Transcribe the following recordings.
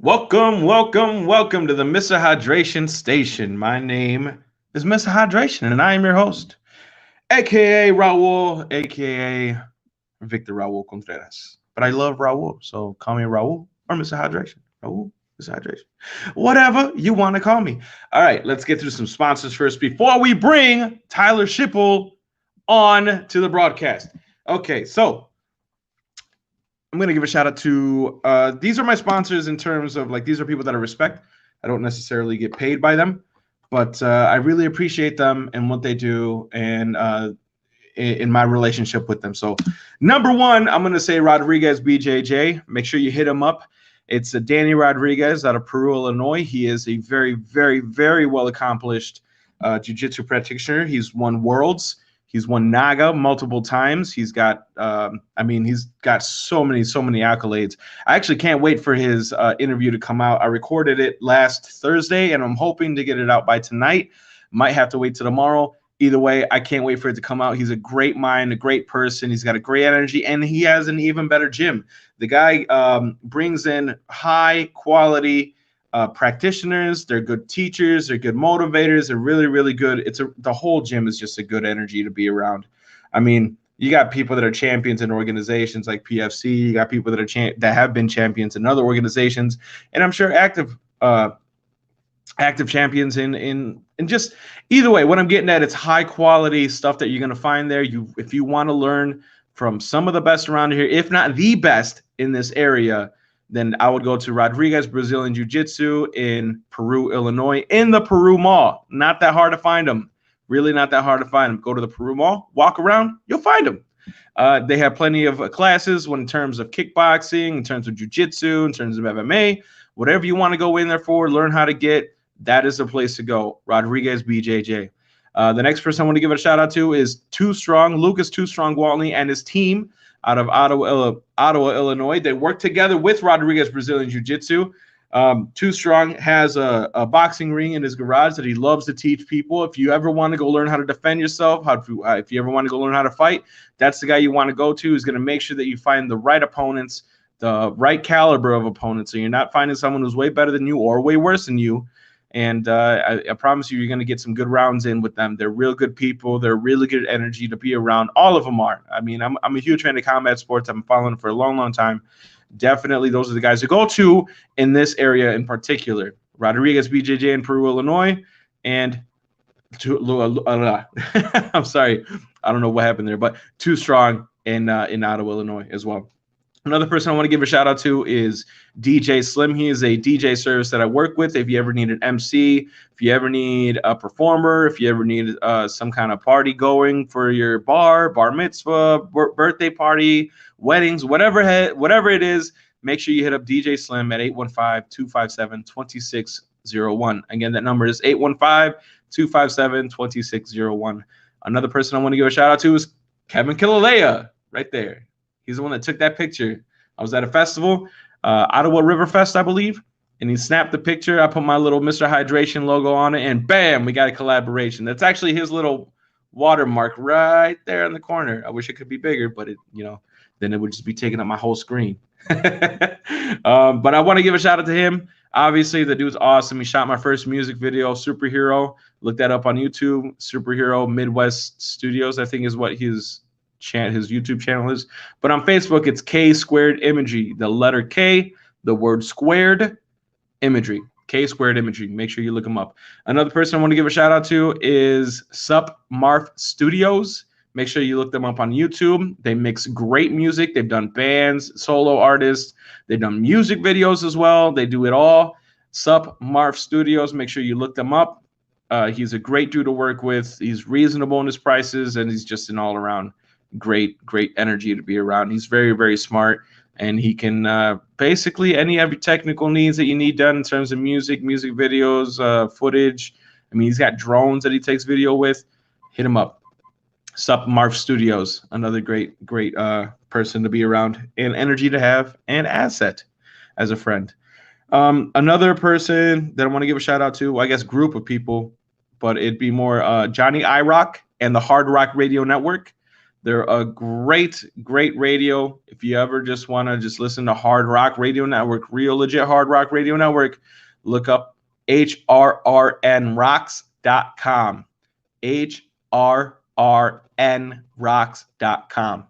Welcome to the Mr. Hydration Station. My name is Mr. Hydration, and I am your host, aka Raul, aka Victor Raul Contreras. But I love Raul, so call me Raul or Mr. Hydration. Raul, Mr. Hydration. Whatever you want to call me. All right, let's get through some sponsors first before we bring Tyler Schippel on to the broadcast. Okay, so I'm going to give a shout out to these are my sponsors in terms of like these are people that I respect. I don't necessarily get paid by them, but I really appreciate them and what they do and in my relationship with them. So number one, I'm going to say Rodriguez BJJ. Make sure you hit him up. It's Danny Rodriguez out of Peru, Illinois. He is a very well accomplished jiu-jitsu practitioner. He's won worlds. He's won Naga multiple times. He's got, he's got so many accolades. I actually can't wait for his interview to come out. I recorded it last Thursday, and I'm hoping to get it out by tonight. Might have to wait till tomorrow. Either way, I can't wait for it to come out. He's a great mind, a great person. He's got a great energy, and he has an even better gym. The guy brings in high quality practitioners. They're good teachers. They're good motivators. They're really good. The whole gym is just a good energy to be around. I mean, you got people that are champions in organizations like PFC. You got people that are that have been champions in other organizations, and I'm sure active champions in just either way. What I'm getting at, it's high quality stuff that you're going to find there. If you want to learn from some of the best around here, if not the best in this area, then I would go to Rodriguez Brazilian Jiu-Jitsu in Peru, Illinois, in the Peru Mall. Not that hard to find them. Really not that hard to find them. Go to the Peru Mall, walk around, you'll find them. They have plenty of classes in terms of kickboxing, in terms of jiu-jitsu, in terms of MMA. Whatever you want to go in there for, learn how to get, that is the place to go. Rodriguez BJJ. The next person I want to give a shout out to is Too Strong, Lucas Too Strong Waltney and his team out of Ottawa, Illinois. They work together with Rodriguez Brazilian Jiu-Jitsu. Too Strong has a boxing ring in his garage that he loves to teach people. If you ever want to go learn how to defend yourself, if you ever want to go learn how to fight, that's the guy you want to go to. He's going to make sure that you find the right opponents, the right caliber of opponents, so you're not finding someone who's way better than you or way worse than you. And I promise you're going to get some good rounds in with them. They're real good people. They're really good energy to be around. All of them are. I mean, I'm a huge fan of combat sports. I've been following them for a long time. Definitely, those are the guys to go to in this area in particular. Rodriguez BJJ in Peru, Illinois, and I'm sorry, I don't know what happened there, but Too Strong in Ottawa, Illinois as well. Another person I want to give a shout out to is DJ Slim. He is a DJ service that I work with. If you ever need an MC, if you ever need a performer, if you ever need some kind of party going for your bar mitzvah, birthday party, weddings, whatever it is, make sure you hit up DJ Slim at 815-257-2601. Again, that number is 815-257-2601. Another person I want to give a shout out to is Kevin Killalea, right there. He's the one that took that picture. I was at a festival, Ottawa River Fest, I believe, and he snapped the picture. I put my little Mr. Hydration logo on it, and bam, we got a collaboration. That's actually his little watermark right there in the corner. I wish it could be bigger, but then it would just be taking up my whole screen. But I want to give a shout out to him. Obviously, the dude's awesome. He shot my first music video, Superhero. Look that up on YouTube. Superhero Midwest Studios, I think, is what his YouTube channel is. But on Facebook, it's K Squared Imagery. The letter K, the word squared, imagery. K Squared Imagery. Make sure you look them up. Another person I want to give a shout out to is Sup Marf Studios. Make sure you look them up on YouTube. They mix great music. They've done bands, solo artists. They've done music videos as well. They do it all. Sup Marf Studios. Make sure you look them up. He's a great dude to work with. He's reasonable in his prices, and he's just an all-around great energy to be around. He's very smart, and he can basically any of your technical needs that you need done in terms of music videos, footage. I mean, he's got drones that he takes video with. Hit him up. Sup Marf Studios, another great person to be around, and energy to have, and asset as a friend. Another person that I want to give a shout out to, well, I guess group of people, but it'd be more Johnny iRock and the Hard Rock Radio Network. They're a great, great radio. If you ever just want to just listen to Hard Rock Radio Network, real legit Hard Rock Radio Network, look up hrrnrocks.com. hrrnrocks.com.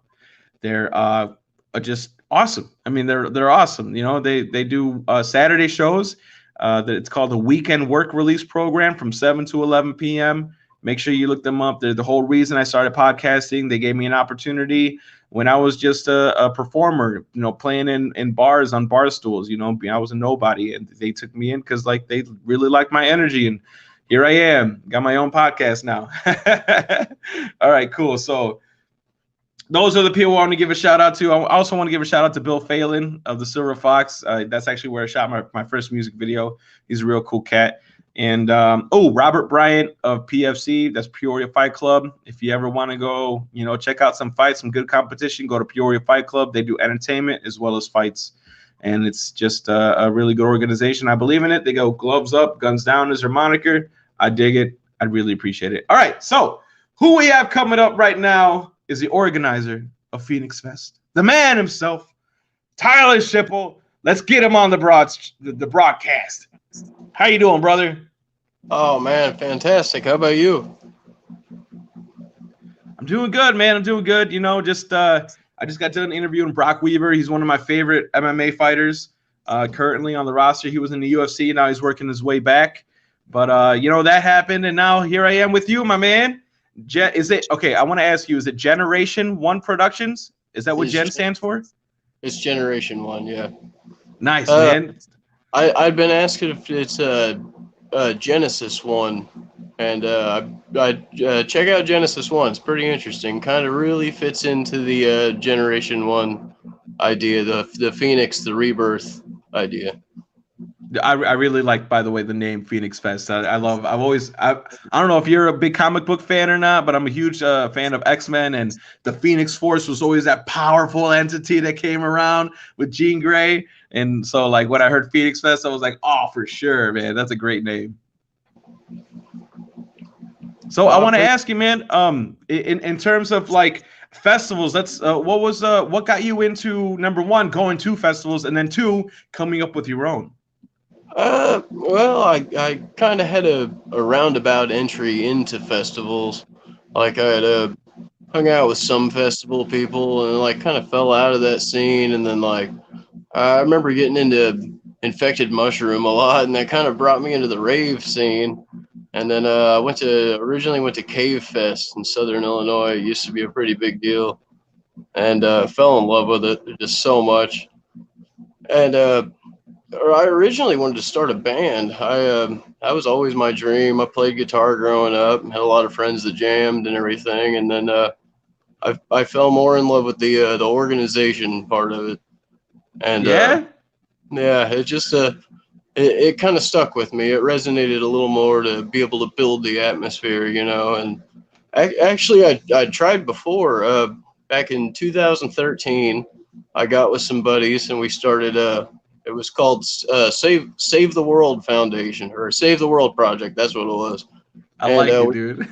They're just awesome. I mean, they're awesome. You know, they do Saturday shows. That it's called the Weekend Work Release Program from 7 to 11 p.m. Make sure you look them up. They're the whole reason I started podcasting. They gave me an opportunity when I was just a performer, you know, playing in bars on bar stools. You know, I was a nobody, and they took me in because like they really liked my energy, and here I am, got my own podcast now. All right, cool. So those are the people I want to give a shout out to. I also want to give a shout out to Bill Phelan of the Silver Fox. That's actually where I shot my first music video. He's a real cool cat. And Robert Bryant of PFC, that's Peoria Fight Club. If you ever want to go, you know, check out some fights, some good competition, go to Peoria Fight Club. They do entertainment as well as fights. And it's just a really good organization. I believe in it. They go gloves up, guns down is their moniker. I dig it. I really appreciate it. All right, so who we have coming up right now is the organizer of Phoenix Fest, the man himself, Tyler Schippel. Let's get him on the broadcast. How you doing, brother? Oh, man, fantastic. How about you? I'm doing good, man. I'm doing good. You know, I just got done interviewing Brock Weaver. He's one of my favorite MMA fighters currently on the roster. He was in the UFC. Now he's working his way back. But, you know, that happened, and now here I am with you, my man. I want to ask you, is it Generation 1 Productions? Is that what Gen stands for? It's Generation 1, yeah. Nice, man. I'd been asked if it's Genesis 1, and I check out Genesis 1. It's pretty interesting. Kind of really fits into the Generation 1 idea, the Phoenix, the rebirth idea. I really like, by the way, the name Phoenix Fest. I don't know if you're a big comic book fan or not, but I'm a huge fan of X-Men, and the Phoenix Force was always that powerful entity that came around with Jean Grey. And so, like, when I heard Phoenix Fest, I was like, oh, for sure, man. That's a great name. So I want to ask you, man, in terms of, like, festivals, what got you into, number one, going to festivals, and then two, coming up with your own? Well, I kind of had a roundabout entry into festivals. Like, I had hung out with some festival people and, like, kind of fell out of that scene. And then, like, I remember getting into Infected Mushroom a lot, and that kind of brought me into the rave scene. And then I originally went to Cave Fest in Southern Illinois. It used to be a pretty big deal, and fell in love with it just so much. And I originally wanted to start a band. That was always my dream. I played guitar growing up, had a lot of friends that jammed and everything. And then I fell more in love with the organization part of it. And it just it kind of stuck with me. It resonated a little more to be able to build the atmosphere, you know. And I tried before. Back in 2013, I got with some buddies and we started it was called Save the World Foundation, or Save the World Project. That's what it was. I like it, dude.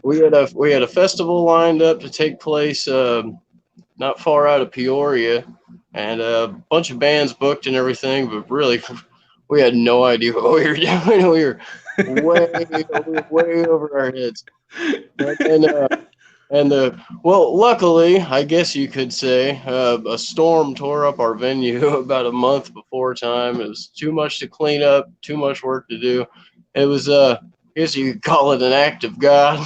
we had a festival lined up to take place not far out of Peoria, and a bunch of bands booked and everything. But really, we had no idea what we were doing. We were way over our heads. Well, luckily, I guess you could say, a storm tore up our venue about a month before time. It was too much to clean up, too much work to do. It was, I guess you could call it an act of God.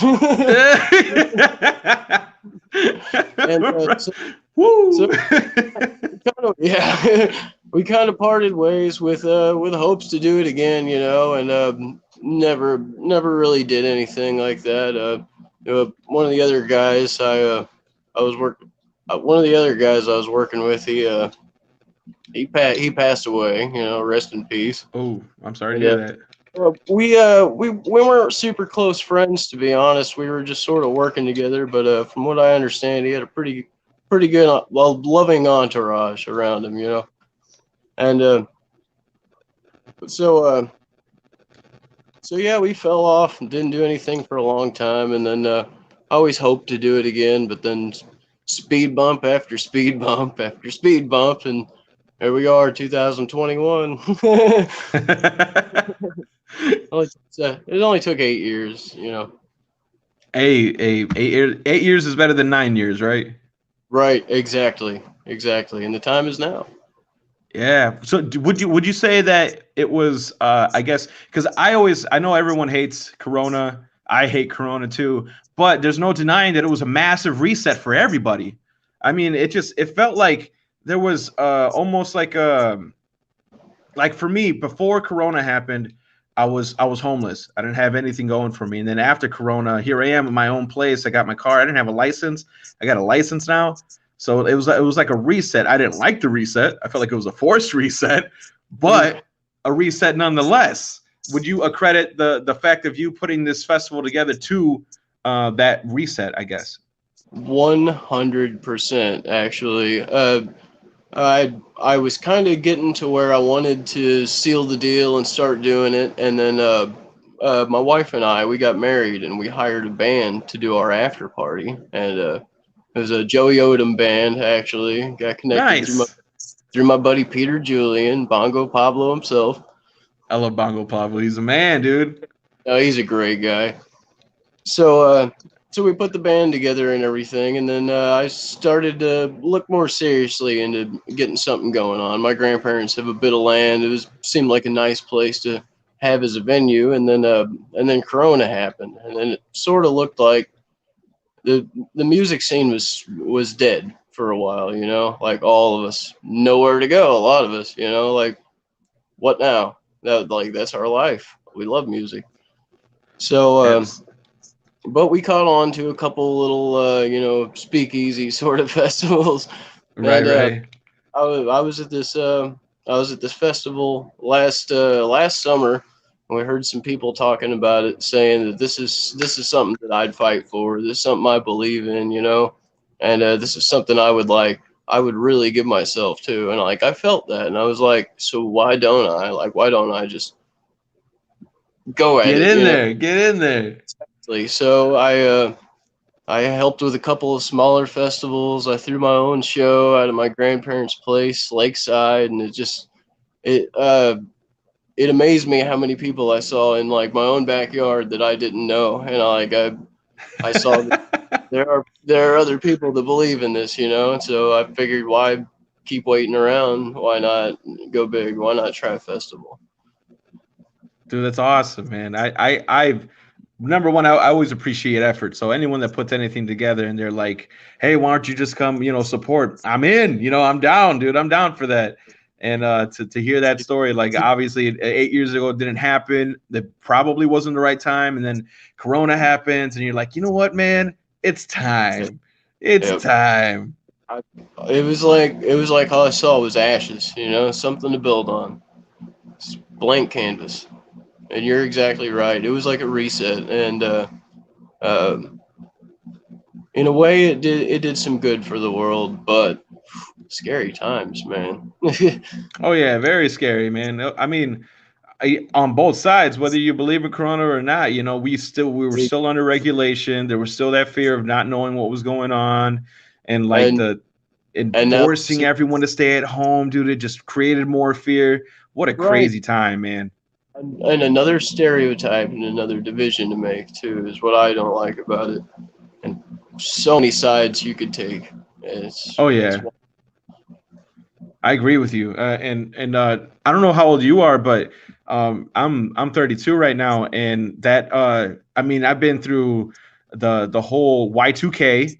We kind of parted ways with hopes to do it again, you know, and never really did anything like that. One of the other guys one of the other guys I was working with, he passed away, you know, rest in peace. Oh, I'm sorry to hear that. We weren't super close friends, to be honest. We were just sort of working together, but from what I understand, he had a pretty good, loving entourage around him, you know. And so yeah, we fell off and didn't do anything for a long time, and then always hoped to do it again, but then speed bump after speed bump after speed bump, and here we are, 2021. It only took 8 years, you know. Hey, 8 years is better than 9 years, right? Right, exactly, exactly, and the time is now. Yeah. So would you say that it was I guess because I know everyone hates Corona. I hate Corona too, but there's no denying that it was a massive reset for everybody. I mean, it felt like there was almost like for me before Corona happened, I was homeless. I didn't have anything going for me. And then after Corona, here I am in my own place. I got my car. I didn't have a license. I got a license now. So it was like a reset. I didn't like the reset. I felt like it was a forced reset, but a reset nonetheless. Would you accredit the fact of you putting this festival together to that reset? I guess. 100%, actually. I was kind of getting to where I wanted to seal the deal and start doing it, and then my wife and I, we got married and we hired a band to do our after party, and it was a Joey Odom band. Actually, got connected Nice. through my buddy Peter Julian, Bongo Pablo himself. I love Bongo Pablo. He's a man, dude. Oh, he's a great guy. So we put the band together and everything, and then I started to look more seriously into getting something going on. My grandparents have a bit of land. Seemed like a nice place to have as a venue, and then Corona happened, and then it sort of looked like the music scene was dead for a while. You know, like all of us, nowhere to go. A lot of us, you know, like what now? That's our life. We love music. So Yes. but we caught on to a couple little, speakeasy sort of festivals, Right, and right. I was at this festival last summer, and we heard some people talking about it, saying that this is something that I'd fight for. This is something I believe in, you know, and this is something I would really give myself to, and like I felt that, and I was like, so why don't I? Like, why don't I just go at Get it, in you know? there. Get in there. So I helped with a couple of smaller festivals. I threw my own show out of my grandparents' place, Lakeside, and it amazed me how many people I saw in like my own backyard that I didn't know, and I saw that there are other people that believe in this, you know. And so I figured, why keep waiting around? Why not go big? Why not try a festival? Dude, that's awesome, man. I've number one, I always appreciate effort. So anyone that puts anything together and they're like, "Hey, why don't you just come, support?" I'm in. I'm down, dude. I'm down for that. And to hear that story, like obviously 8 years ago it didn't happen. That probably wasn't the right time. And then Corona happens, and you're like, you know what, man? It's time. It's Yeah, time. it was like all I saw was ashes, you know, something to build on. It's blank canvas. And you're exactly right. It was like a reset, and um, in a way, it did some good for the world, but scary times, man. Oh yeah, very scary, man. I mean, on both sides, whether you believe in Corona or not, we were still under regulation. There was still that fear of not knowing what was going on, and like and the and now, enforcing everyone to stay at home, dude. It just created more fear. What a right, crazy time, man. and another stereotype and another division to make too is what I don't like about it. And so many sides you could take. It's Oh it's yeah, I agree with you. And I don't know how old you are, but I'm 32 right now, and that I mean I've been through the whole Y2K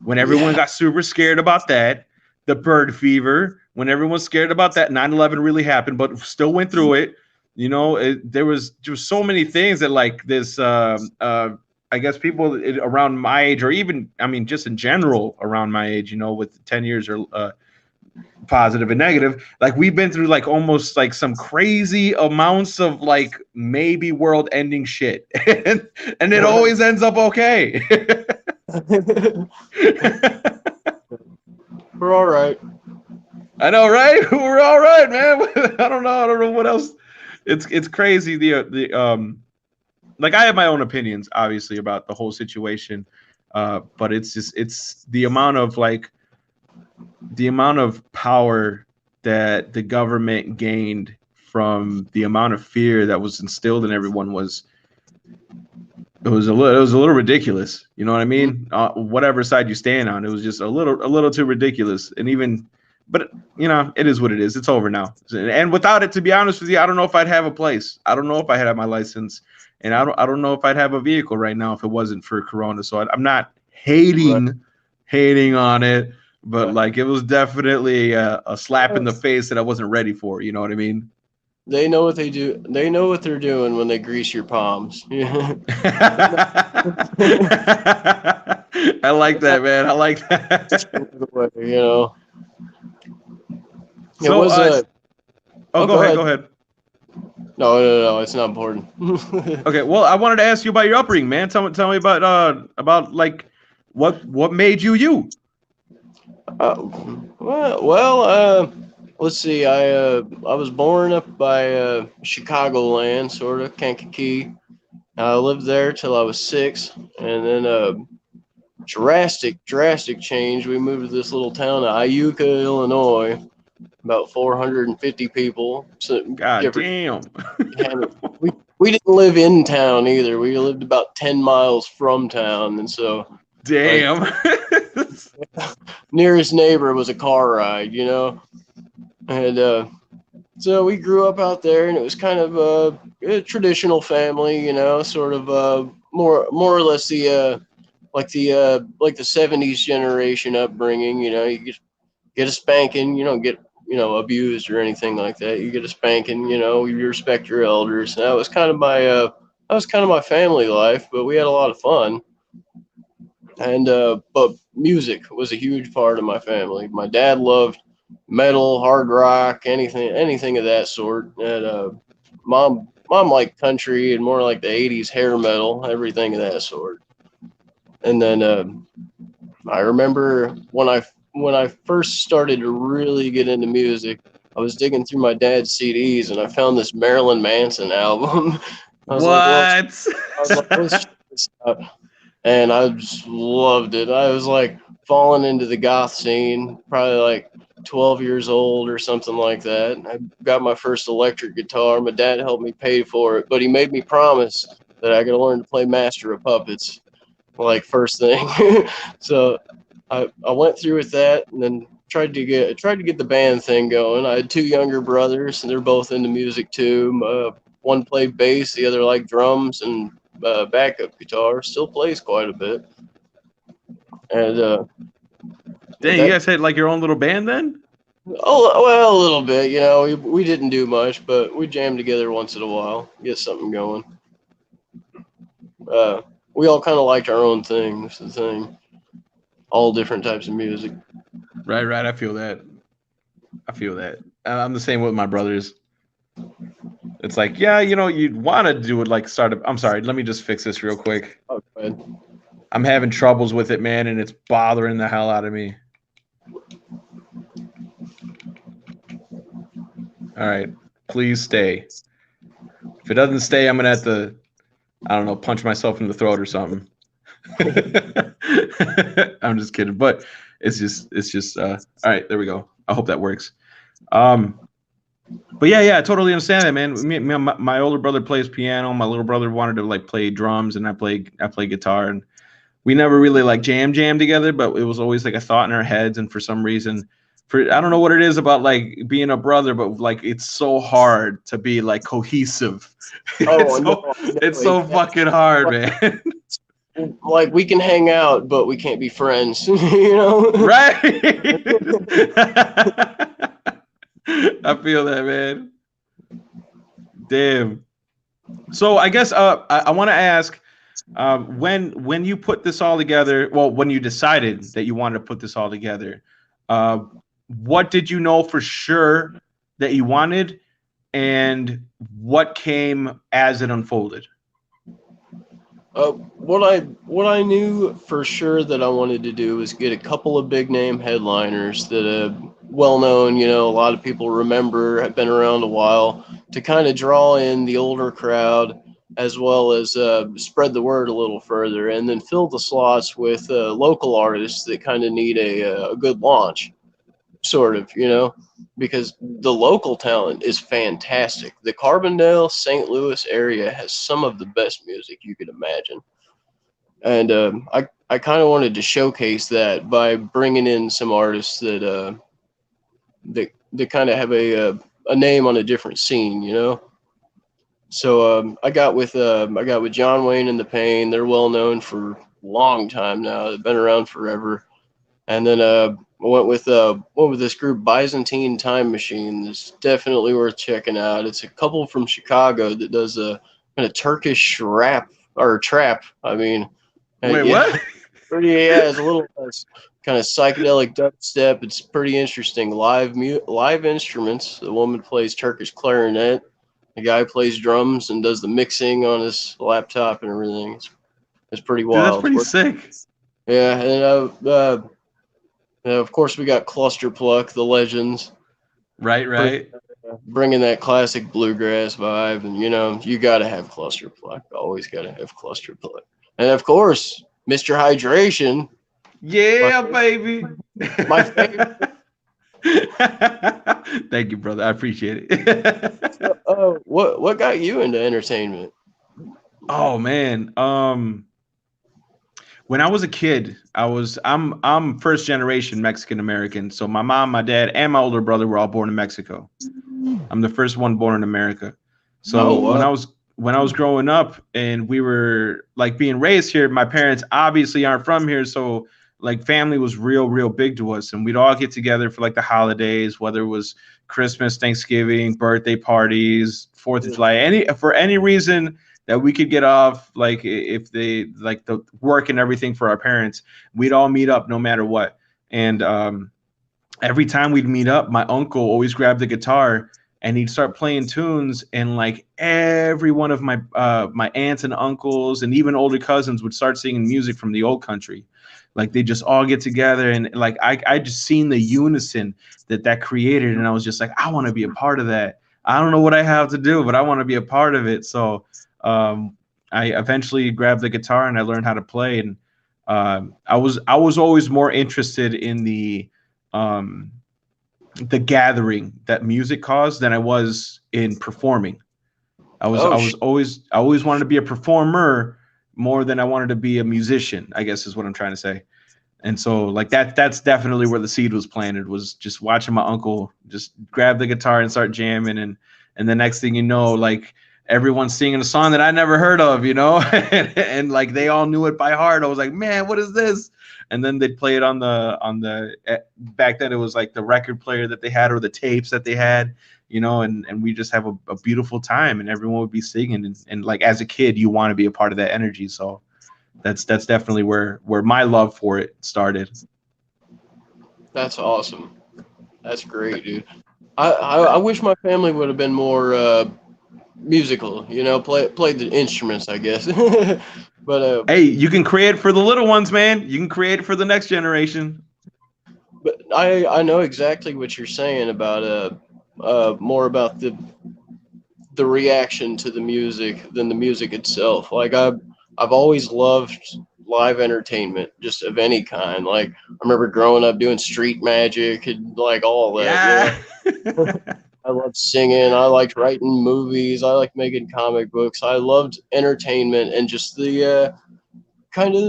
when everyone yeah, got super scared about that, the bird fever, when everyone's scared about that, 9/11 really happened, but still went through it. There was just so many things that like this, I guess people around my age, or even, I mean, just in general around my age, with 10 years or positive and negative, like we've been through like almost like some crazy amounts of like maybe world ending shit. And it always ends up okay. we're all right. I know, right? We're all right, man. I don't know what else. It's crazy. The like I have my own opinions, obviously, about the whole situation. But it's the amount of power that the government gained from the amount of fear that was instilled in everyone was it was a little ridiculous. You know what I mean? Whatever side you stand on, it was just a little too ridiculous. And even, but you know, it is what it is. It's over now. And without it, to be honest with you, I don't know if I'd have a place. I don't know if I had my license, and I don't know if I'd have a vehicle right now if it wasn't for Corona. So I'm not hating on it, but like it was definitely a slap in the face that I wasn't ready for. You know what I mean? They know what they do. They know what they're doing when they grease your palms. I like that, man. I like that. You know. So, it was a. Go ahead. No, it's not important. Okay, well, I wanted to ask you about your upbringing, man. Tell me about like what made you you. Let's see. I was born up by Chicagoland, sort of Kankakee. I lived there till I was 6, and then drastic change. We moved to this little town of Iuka, Illinois, about 450 people. So God damn. we didn't live in town either. We lived about 10 miles from town, and so damn. Nearest neighbor was a car ride, you know. And so we grew up out there, and it was kind of a traditional family, you know, sort of more or less the like the 70s generation upbringing. You know, you get a spanking, you don't get abused or anything like that. You get a spanking, you know, you respect your elders. And that was kind of my family life, but we had a lot of fun. And but music was a huge part of my family. My dad loved metal, hard rock, anything of that sort. And mom liked country and more like the 80s hair metal, everything of that sort. And then I remember when I first started to really get into music, I was digging through my dad's CDs and I found this Marilyn Manson album. I was like, let's check this out. And I just loved it. I was like falling into the goth scene, probably like 12 years old or something like that. I got my first electric guitar. My dad helped me pay for it, but he made me promise that I could learn to play Master of Puppets, like first thing. So I went through with that, and then tried to get the band thing going. I had 2 younger brothers, and they're both into music too. One played bass, the other liked drums and backup guitar. Still plays quite a bit. And dang, you guys had like your own little band then? Oh, well, a little bit. You know, we didn't do much, but we jammed together once in a while, get something going. We all kind of liked our own thing. That's the thing. All different types of music. Right. I feel that. I'm the same with my brothers. It's like, yeah, you know, you'd want to do it like I'm sorry, let me just fix this real quick. Oh, go ahead. I'm having troubles with it, man, and it's bothering the hell out of me. All right, please stay. If it doesn't stay, I'm gonna have to, I don't know, punch myself in the throat or something. I'm just kidding, but it's just all right, there we go. I hope that works. But yeah, I totally understand that, man. My older brother plays piano. My little brother wanted to like play drums, and I play guitar, and we never really like jam together, but it was always like a thought in our heads. And for some reason, I don't know what it is about like being a brother, but like it's so hard to be like cohesive. It's so fucking hard, man. Like we can hang out, but we can't be friends, you know? Right. I feel that, man. Damn. So I guess I want to ask, when you put this all together, well, when you decided that you wanted to put this all together, what did you know for sure that you wanted, and what came as it unfolded? What I knew for sure that I wanted to do was get a couple of big name headliners that well known, you know, a lot of people remember, have been around a while, to kind of draw in the older crowd as well as spread the word a little further, and then fill the slots with local artists that kind of need a good launch, sort of, because the local talent is fantastic. The Carbondale, St. Louis area has some of the best music you could imagine. And I kind of wanted to showcase that by bringing in some artists that kind of have a name on a different scene. So I got with John Wayne and the Pain. They're well known for a long time now. They've been around forever. And then I went with this group Byzantine Time Machine. It's definitely worth checking out. It's a couple from Chicago that does a kind of Turkish rap or trap. I mean, Wait, yeah, what? it's a little kind of psychedelic dubstep. It's pretty interesting. Live instruments. The woman plays Turkish clarinet. The guy plays drums and does the mixing on his laptop and everything. It's pretty Dude, that's wild. pretty sick. Yeah, and of course we got Cluster Pluck, the legends, Right, right. bringing that classic bluegrass vibe, and you gotta have Cluster Pluck. Always gotta have Cluster Pluck, and of course Mr. Hydration. Yeah, baby. My favorite. Thank you, brother. I appreciate it. What got you into entertainment? Oh man. When I was a kid, I'm first generation Mexican American. So my mom, my dad, and my older brother were all born in Mexico. I'm the first one born in America. So when I was growing up and we were like being raised here, my parents obviously aren't from here, so like family was real big to us, and we'd all get together for like the holidays, whether it was Christmas, Thanksgiving, birthday parties, 4th of July, any reason that we could get off, like if they like the work and everything for our parents, we'd all meet up no matter what. And every time we'd meet up, my uncle always grabbed the guitar and he'd start playing tunes, and like every one of my my aunts and uncles and even older cousins would start singing music from the old country. Like they just all get together, and like I just seen the unison that created, and I was just like, I want to be a part of that. I don't know what I have to do, but I want to be a part of it. So I eventually grabbed the guitar and I learned how to play, and I was always more interested in the gathering that music caused than I was in performing. I always wanted to be a performer more than I wanted to be a musician, I guess is what I'm trying to say. And so like that's definitely where the seed was planted, was just watching my uncle just grab the guitar and start jamming, and the next thing you know, like everyone's singing a song that I never heard of, and like they all knew it by heart. I was like, man, what is this? And then they'd play it on the back then it was like the record player that they had or the tapes that they had, and we just have a beautiful time, and everyone would be singing, and like as a kid you want to be a part of that energy. So that's definitely where my love for it started. That's awesome. That's great, dude. I wish my family would have been more musical. Played the instruments, I guess. But hey, you can create for the little ones, man. You can create it for the next generation. but I know exactly what you're saying about more about the reaction to the music than the music itself. Like I've always loved live entertainment, just of any kind. Like I remember growing up doing street magic and like all that. Yeah. I loved singing. I liked writing movies. I liked making comic books. I loved entertainment and just the kind of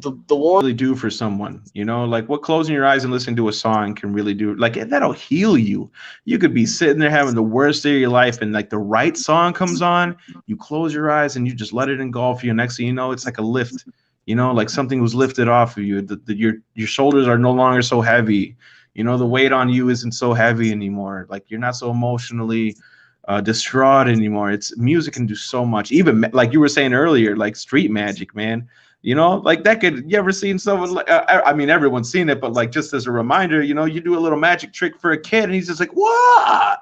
the warm. Really do for someone, like what closing your eyes and listening to a song can really do. Like that'll heal you. You could be sitting there having the worst day of your life, and like the right song comes on, you close your eyes and you just let it engulf you. Next thing you know, it's like a lift, like something was lifted off of you. Your shoulders are no longer so heavy. The weight on you isn't so heavy anymore. Like you're not so emotionally distraught anymore. It's music can do so much. Even like you were saying earlier, like street magic, man. Like that could, you ever seen someone like, I mean, everyone's seen it, but like, just as a reminder, you do a little magic trick for a kid and he's just like, what?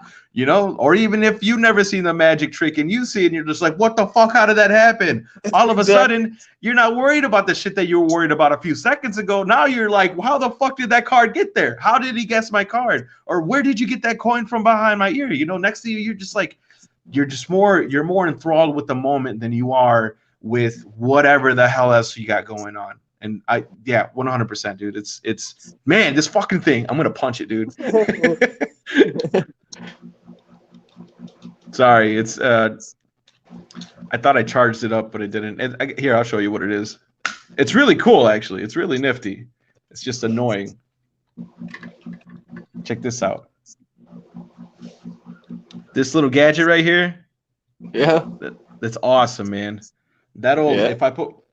Or even if you never seen the magic trick and you see it and you're just like, what the fuck? How did that happen? All of a sudden, you're not worried about the shit that you were worried about a few seconds ago. Now you're like, how the fuck did that card get there? How did he guess my card? Or where did you get that coin from behind my ear? Next to you, you're just like, you're more enthralled with the moment than you are with whatever the hell else you got going on. And 100%, dude. It's man, this fucking thing. I'm gonna punch it, dude. Sorry, it's I thought I charged it up, but it didn't. Here, I'll show you what it is. It's really cool, actually. It's really nifty. It's just annoying. Check this out. This little gadget right here. Yeah. That's awesome, man.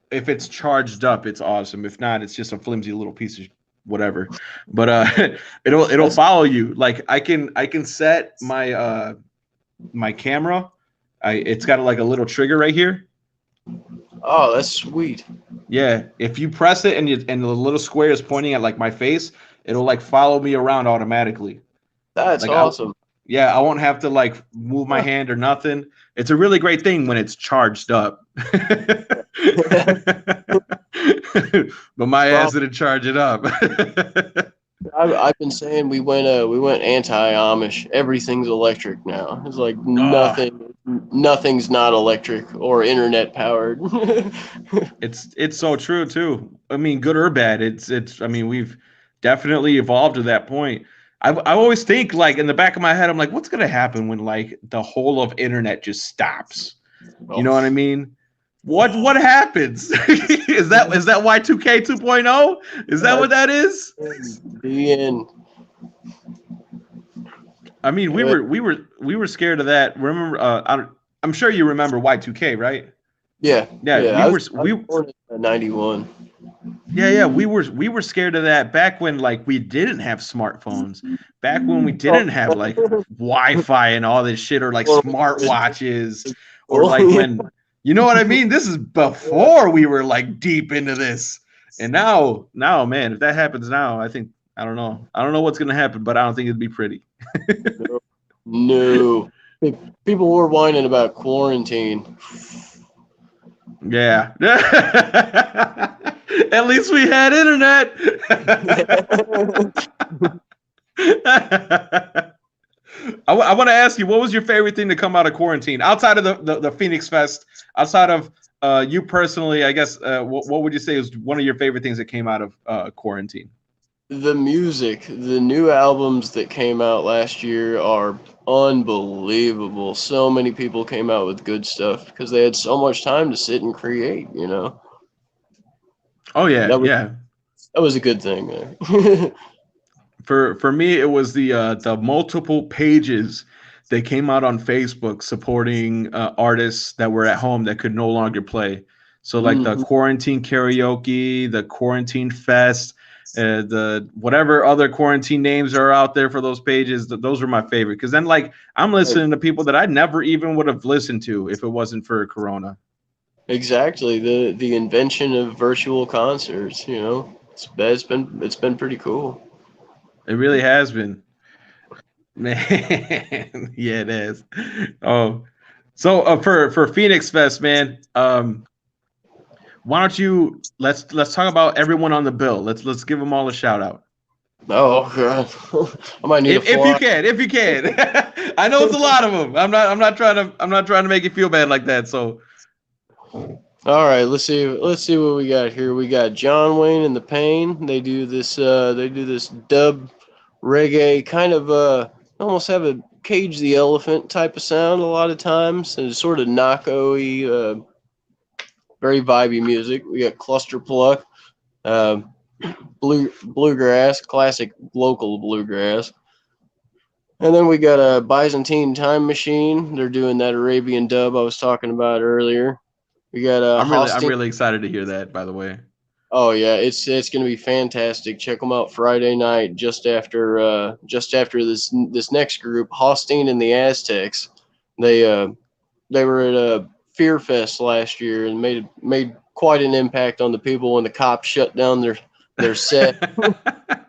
If it's charged up, it's awesome. If not, it's just a flimsy little piece of whatever. But it'll follow you. Like I can set my my camera. It's got like a little trigger right here. Oh, that's sweet. Yeah, if you press it and the little square is pointing at like my face, it'll like follow me around automatically. That's like, awesome. I won't have to like move my hand or nothing. It's a really great thing when it's charged up. But my ass didn't charge it up. I've been saying we went anti-Amish. Everything's electric now. It's like nothing's not electric or internet powered. It's so true too. I mean, good or bad. I mean, we've definitely evolved to that point. I always think like in the back of my head, I'm like, what's gonna happen when like the whole of internet just stops? You know what I mean? What happens? Is that Y2K 2.0? Is that what that is? The end. I mean, we were scared of that. Remember? I'm sure you remember Y2K, right? Yeah. We were born in 91. Yeah. We were scared of that back when like we didn't have smartphones. Back when we didn't have like Wi-Fi and all this shit, or like smartwatches, or like when. You know what I mean? This is before we were like deep into this. And now, man, if that happens now, I don't know what's going to happen, but I don't think it'd be pretty. No. People were whining about quarantine. Yeah. At least we had internet. I want to ask you, what was your favorite thing to come out of quarantine outside of the Phoenix Fest? Outside of you personally, I guess, what would you say is one of your favorite things that came out of quarantine? The music, the new albums that came out last year are unbelievable. So many people came out with good stuff because they had so much time to sit and create, you know? Oh, yeah, That was a good thing there. For me, it was the multiple pages that came out on Facebook supporting artists that were at home that could no longer play. So like the quarantine karaoke, the quarantine fest, the whatever other quarantine names are out there for those pages, those were my favorite. Because then like I'm listening to people that I never even would have listened to if it wasn't for Corona. Exactly, the invention of virtual concerts. You know, it's been pretty cool. It really has been. Man, yeah, it is. Oh, so for Phoenix Fest, man, why don't you let's talk about everyone on the bill. Let's give them all a shout out. Oh God, I might need if you can. I know it's a lot of them. I'm not trying to make you feel bad like that. So, all right, let's see what we got here. We got John Wayne and the Pain. They do this dub reggae kind of almost have a Cage the Elephant type of sound a lot of times, and it's sort of knocko-y, very vibey music. We got Cluster Pluck, bluegrass, classic local bluegrass. And then we got a Byzantine Time Machine. They're doing that Arabian dub I was talking about earlier. We got I'm really excited to hear that, by the way. Oh yeah, it's going to be fantastic. Check them out Friday night, just after this next group, Hostine and the Aztecs. They were at a Fear Fest last year and made quite an impact on the people when the cops shut down their set.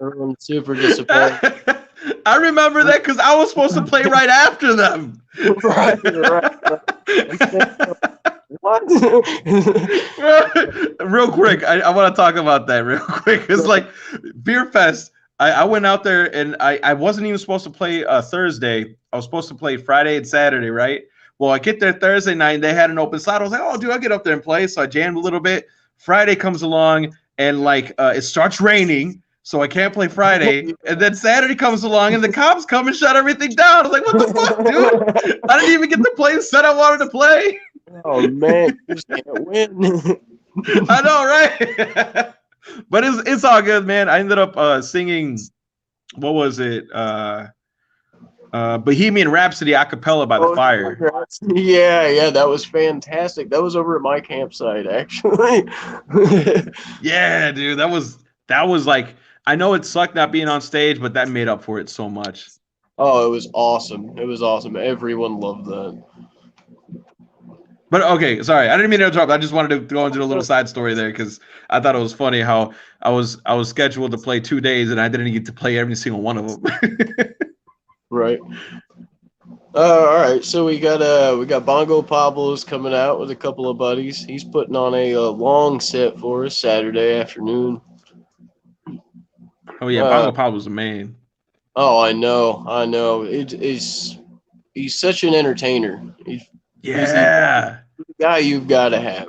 Everyone's super disappointed. I remember that because I was supposed to play right after them. Right. What? Real quick, I want to talk about that real quick. It's like Beer Fest. I went out there and I wasn't even supposed to play Thursday. I was supposed to play Friday and Saturday, right? Well, I get there Thursday night and they had an open slot. I was like, oh, dude, I'll get up there and play. So I jammed a little bit. Friday comes along and like it starts raining. So I can't play Friday. And then Saturday comes along and the cops come and shut everything down. I was like, what the fuck, dude? I didn't even get to play the set I wanted to play. Oh, man, you just can't win. I know, right? But it's all good, man. I ended up singing, what was it? Bohemian Rhapsody a cappella by the fire. Yeah, that was fantastic. That was over at my campsite, actually. Yeah, dude, that was like, I know it sucked not being on stage, but that made up for it so much. Oh, it was awesome. It was awesome. Everyone loved that. But okay, sorry, I didn't mean to interrupt. I just wanted to go into a little side story there because I thought it was funny how I was scheduled to play 2 days and I didn't get to play every single one of them. Right. All right. So we got Bongo Pablo's coming out with a couple of buddies. He's putting on a long set for us Saturday afternoon. Oh yeah, Bongo Pablo's the man. Oh, I know. He's such an entertainer. He's the guy you've got to have.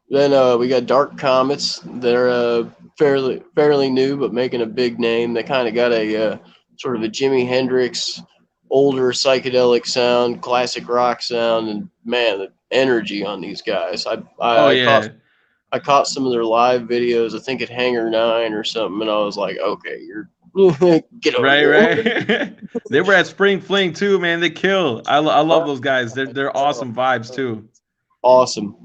Then we got Dark Comets. They're fairly new, but making a big name. They kind of got a sort of a Jimi Hendrix, older psychedelic sound, classic rock sound, and man, the energy on these guys. I caught some of their live videos. I think at Hangar 9 or something, and I was like, okay, you're get over here. Right. They were at Spring Fling too, man. They kill. I love those guys. They're awesome vibes too. Awesome.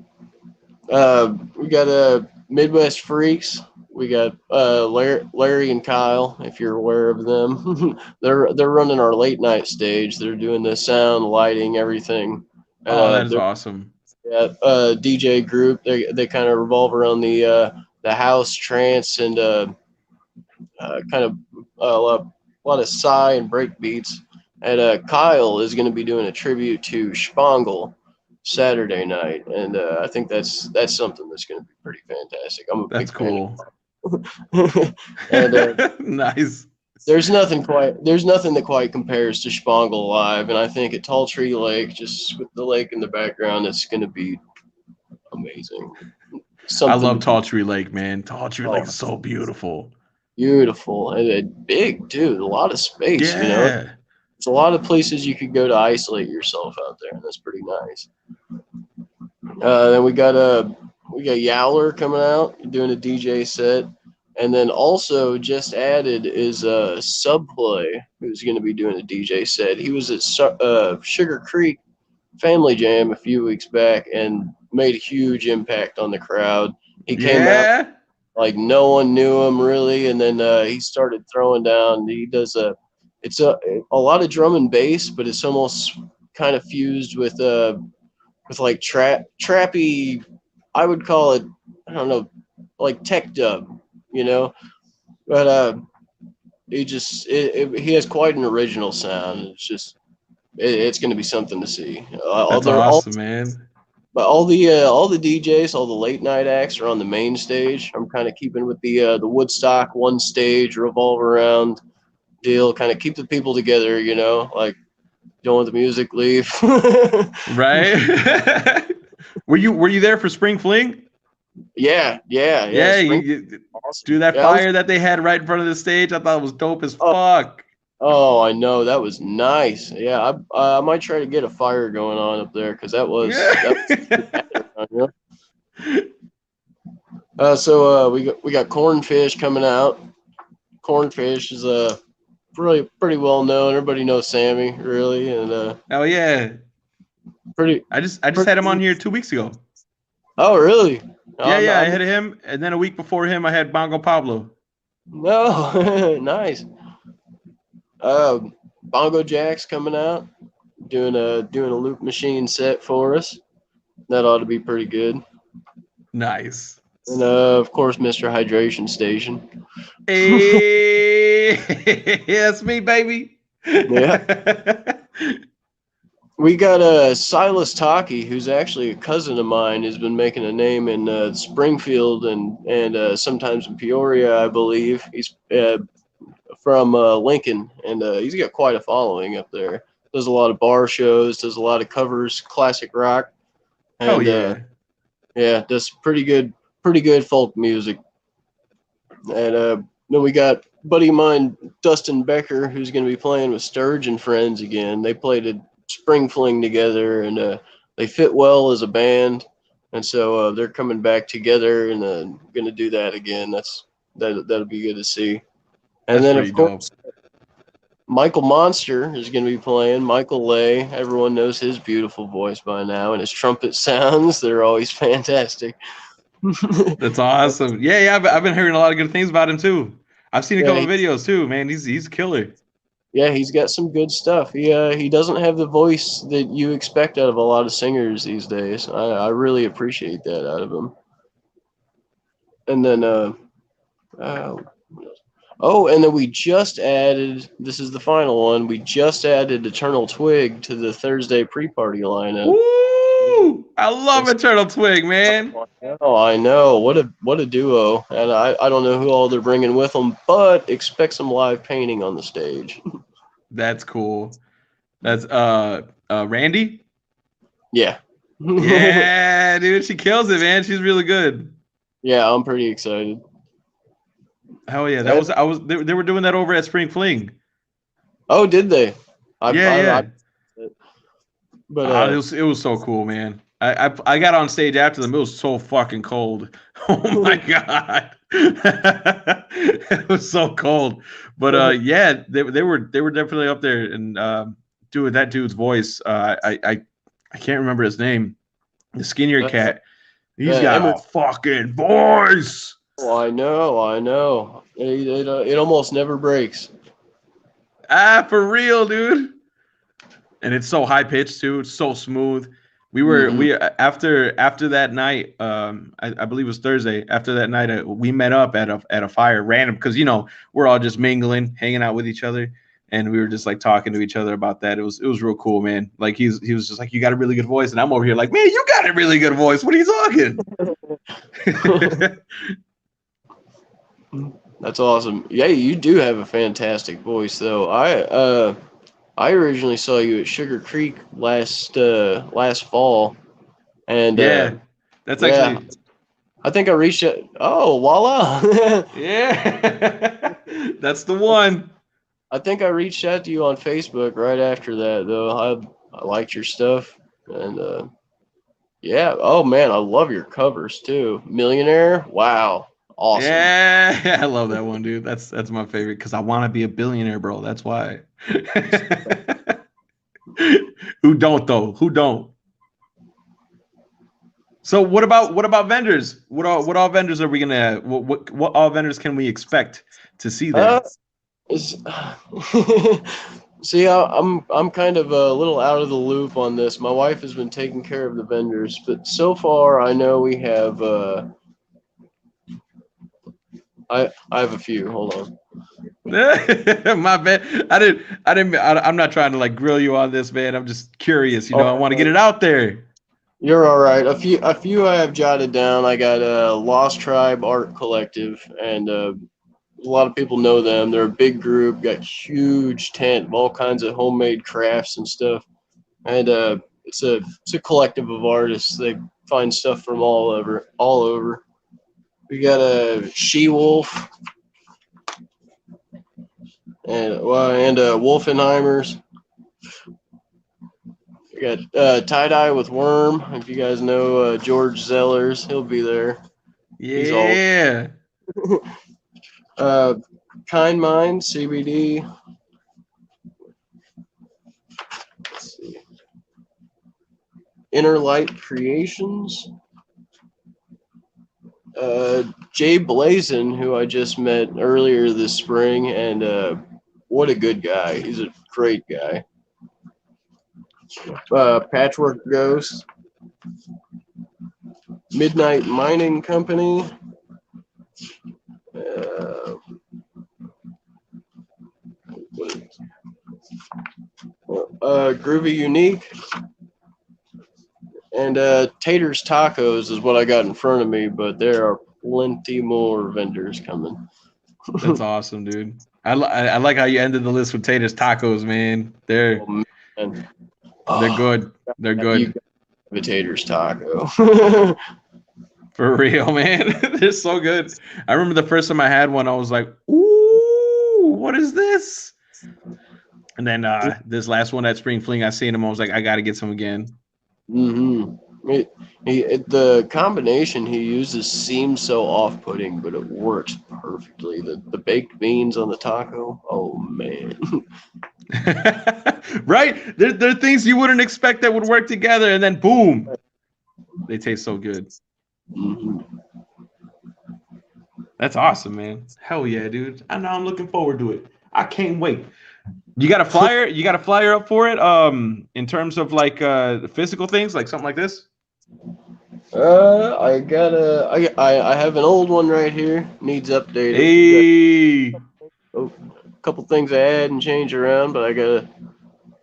We got Midwest Freaks. We got Larry and Kyle, if you're aware of them. they're running our late night stage. They're doing the sound, lighting, everything. Oh, that is awesome. Yeah, DJ group. They kind of revolve around the house, trance, and kind of a lot of sigh and break beats. And Kyle is going to be doing a tribute to Spangle Saturday night, and I think that's something that's going to be pretty fantastic. I'm a big fan. And nice. There's nothing that quite compares to Spangle live, and I think at Tall Tree Lake, just with the lake in the background, it's going to be amazing. I love Tall Tree Lake, man. Tall Tree Lake is so beautiful. Beautiful and big too. A lot of space. Yeah. You know, there's a lot of places you could go to isolate yourself out there, and that's pretty nice. Then we got Yowler coming out doing a DJ set, and then also just added is Subplay, who's going to be doing a DJ set. He was at Sugar Creek Family Jam a few weeks back and made a huge impact on the crowd. He came out like no one knew him really, and then he started throwing down. He does a lot of drum and bass, but it's almost kind of fused with like trappy. I would call it, I don't know, like tech dub, you know. But he has quite an original sound. It's going to be something to see. That's awesome, man. But all the DJs, all the late night acts are on the main stage. I'm kind of keeping with the Woodstock one stage revolve around deal. Kind of keep the people together, you know. Like, don't want the music leave. Right. Were you there for Spring Fling? Yeah. You awesome. Do that fire that they had right in front of the stage. I thought it was dope as fuck. Oh, I know, that was nice. Yeah, I might try to get a fire going on up there because that was. So we got Cornfish coming out. Cornfish is pretty well known. Everybody knows Sammy, really, and oh yeah, pretty. I just had him on here 2 weeks ago. Oh really? Yeah, I had him, and then a week before him, I had Bongo Pablo. No, nice. Bongo Jack's coming out, doing a loop machine set for us. That ought to be pretty good. Nice. And of course, Mr. Hydration Station. Hey, that's me, baby. Yeah. We got Silas Taki, who's actually a cousin of mine, has been making a name in Springfield and sometimes in Peoria, I believe. He's from Lincoln, and he's got quite a following up there. does a lot of bar shows, does a lot of covers, classic rock, Hell and yeah. yeah, does pretty good folk music. And then we got buddy of mine, Dustin Becker, who's going to be playing with Sturge and Friends again. They played a spring fling together, and they fit well as a band. And so they're coming back together and going to do that again. That'll be good to see. And That's then pretty of dope. course Michael Monster is going to be playing. Michael Lay, everyone knows his beautiful voice by now, and his trumpet sounds. They're always fantastic. That's awesome. Yeah, yeah. I've been hearing a lot of good things about him too. I've seen a Yeah, couple of videos too, man. He's a killer. yeah, he's got some good stuff. He doesn't have the voice that you expect out of a lot of singers these days. I really appreciate that out of him. And then uh oh, and then we just added. This is the final one. We just added Eternal Twig to the Thursday pre-party lineup. Woo! I love Eternal Twig, man. Oh, I know. What a duo. And I don't know who all they're bringing with them, but expect some live painting on the stage. That's cool. That's Randy. Yeah. Yeah, dude, she kills it, man. She's really good. Yeah, I'm pretty excited. Hell yeah, that was I was they were doing that over at Spring Fling. Oh, did they? Yeah, yeah. But it was so cool, man. I got on stage after them. It was so fucking cold. Oh my god, it was so cold. But yeah, they were definitely up there and dude, that dude's voice. I can't remember his name. The skinnier cat. He's got a fucking voice. Oh, I know. It almost never breaks. Ah, for real, dude. And it's so high pitched too. It's so smooth. We after that night, I believe it was Thursday. After that night, we met up at a fire, random, because we're all just mingling, hanging out with each other, and we were just like talking to each other about that. It was real cool, man. Like he was just like, you got a really good voice, and I'm over here like, man, you got a really good voice. What are you talking? That's awesome. Yeah, you do have a fantastic voice, though. I originally saw you at Sugar Creek last fall, and yeah, that's actually. I think I reached it. Oh, voila! Yeah, that's the one. I think I reached out to you on Facebook right after that, though. I liked your stuff, and yeah. Oh man, I love your covers too. Millionaire, wow, awesome. Yeah, I love that one, dude. That's my favorite because I want to be a billionaire, bro. That's why. Who don't though? Who don't? So what about vendors? What all vendors are we gonna? What all vendors can we expect to see there? See, I'm kind of a little out of the loop on this. My wife has been taking care of the vendors, but so far I know we have. I have a few. Hold on. My bad. I'm not trying to like grill you on this, man. I'm just curious. I want to get it out there. You're all right. A few I have jotted down. I got a Lost Tribe Art Collective, and a lot of people know them. They're a big group. Got huge tent, all kinds of homemade crafts and stuff. And it's a collective of artists. They find stuff from all over. We got a She-Wolf and Wolfenheimers. We got Tie-Dye with Worm. If you guys know George Zellers, he'll be there. Yeah. Kind Mind, CBD. Let's see. Inner Light Creations. Jay Blazin, who I just met earlier this spring, and what a good guy. He's a great guy. Patchwork Ghost. Midnight Mining Company. Groovy Unique. And Tater's Tacos is what I got in front of me, but there are plenty more vendors coming. That's awesome, dude. I like how you ended the list with Tater's Tacos, man. Oh, And, They're good. They're you good. got Invitators taco. For real, man. They're so good. I remember the first time I had one, I was like, ooh, what is this? And then this last one at Spring Fling, I seen him. I was like, I got to get some again. Mm-hmm. The combination he uses seems so off-putting, but it works perfectly. The baked beans on the taco, oh man. Right? There are things you wouldn't expect that would work together, and then boom, they taste so good. Mm-hmm. That's awesome, man. Hell yeah, dude. I know I'm looking forward to it. I can't wait. You got a flyer? You got a flyer up for it? In terms of like physical things, like something like this? I have an old one right here. Needs updated. Hey. A couple things I add and change around, but I got a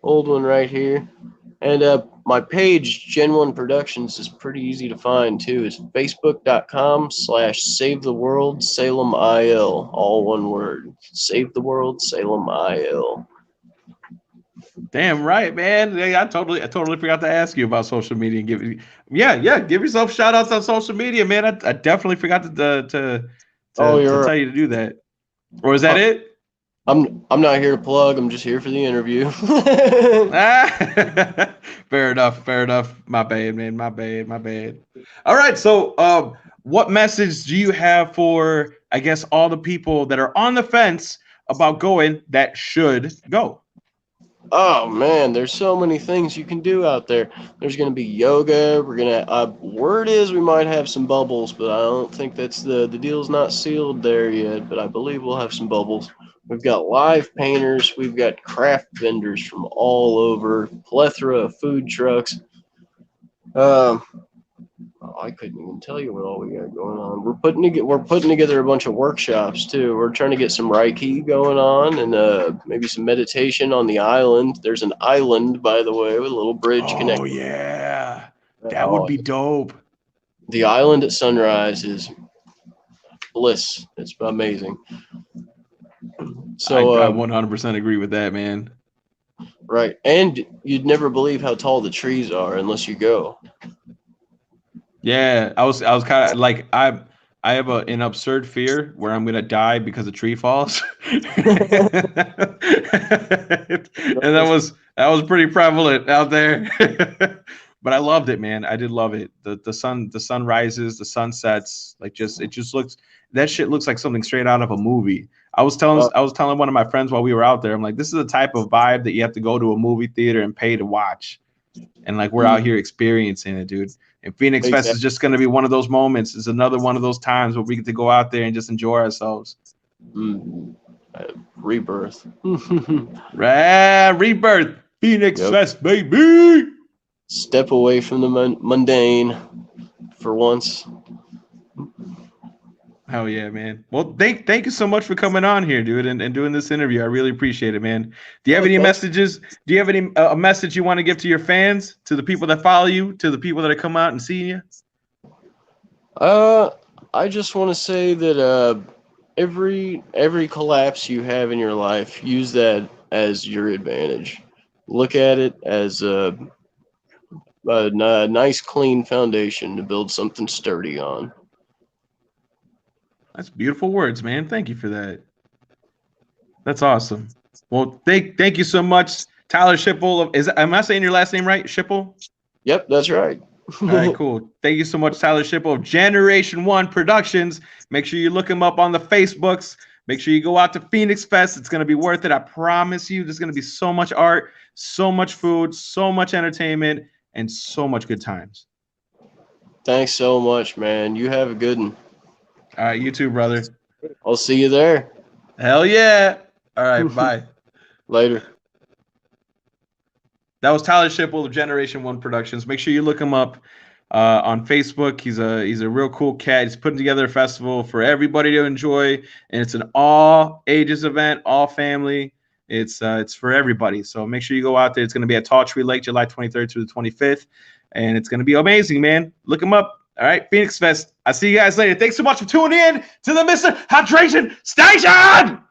old one right here. And my page, Gen 1 Productions, is pretty easy to find too. It's facebook.com/Save the World Salem IL. All one word. Save the World Salem IL. Damn right, man. Hey, I totally forgot to ask you about social media and give yourself shout outs on social media, man. I definitely forgot to tell you to do that. Or is that it? I'm not here to plug. I'm just here for the interview. Fair enough. My bad, man. My bad. All right. So, what message do you have for, I guess, all the people that are on the fence about going that should go? Oh man, there's so many things you can do out there. There's gonna be yoga. We're gonna. Word is we might have some bubbles, but I don't think that's the deal's not sealed there yet. But I believe we'll have some bubbles. We've got live painters. We've got craft vendors from all over. Plethora of food trucks. I couldn't even tell you what all we got going on. We're putting together a bunch of workshops too. We're trying to get some Reiki going on and maybe some meditation on the island. There's an island, by the way, with a little bridge connecting. Oh yeah, that would be dope. The island at sunrise is bliss. It's amazing. So I 100% agree with that, man. Right, and you'd never believe how tall the trees are unless you go. Yeah, I was kind of like I have an absurd fear where I'm gonna die because a tree falls, and that was pretty prevalent out there. But I loved it, man. I did love it. The sun rises, the sun sets. Like it just looks, that shit looks like something straight out of a movie. I was telling one of my friends while we were out there, I'm like, this is the type of vibe that you have to go to a movie theater and pay to watch, and like we're out here experiencing it, dude. And Phoenix Fest is just going to be one of those moments. It's another one of those times where we get to go out there and just enjoy ourselves. Rebirth. Rebirth. Phoenix Fest, baby. Step away from the mundane for once. Hell yeah, man. Well, thank you so much for coming on here, dude, and doing this interview. I really appreciate it, man. Do you have any messages? Do you have any a message you want to give to your fans, to the people that follow you, to the people that have come out and seen you? I just want to say that every collapse you have in your life, use that as your advantage. Look at it as a nice, clean foundation to build something sturdy on. That's beautiful words, man. Thank you for that. That's awesome. Well, thank you so much, Tyler Schippel. Am I saying your last name right? Schippel? Yep, that's right. All right, cool. Thank you so much, Tyler Schippel of Generation 1 Productions. Make sure you look him up on the Facebooks. Make sure you go out to Phoenix Fest. It's going to be worth it. I promise you. There's going to be so much art, so much food, so much entertainment, and so much good times. Thanks so much, man. You have a good one. All right, you too, brother. I'll see you there. Hell yeah. All right, bye. Later. That was Tyler Schippel of Generation 1 Productions. Make sure you look him up on Facebook. He's a real cool cat. He's putting together a festival for everybody to enjoy, and it's an all ages event, all family. It's for everybody. So make sure you go out there. It's going to be at Tall Tree Lake, July 23rd through the 25th, and it's going to be amazing, man. Look him up. All right, Phoenix Fest. I'll see you guys later. Thanks so much for tuning in to the Mr. Hydration Station.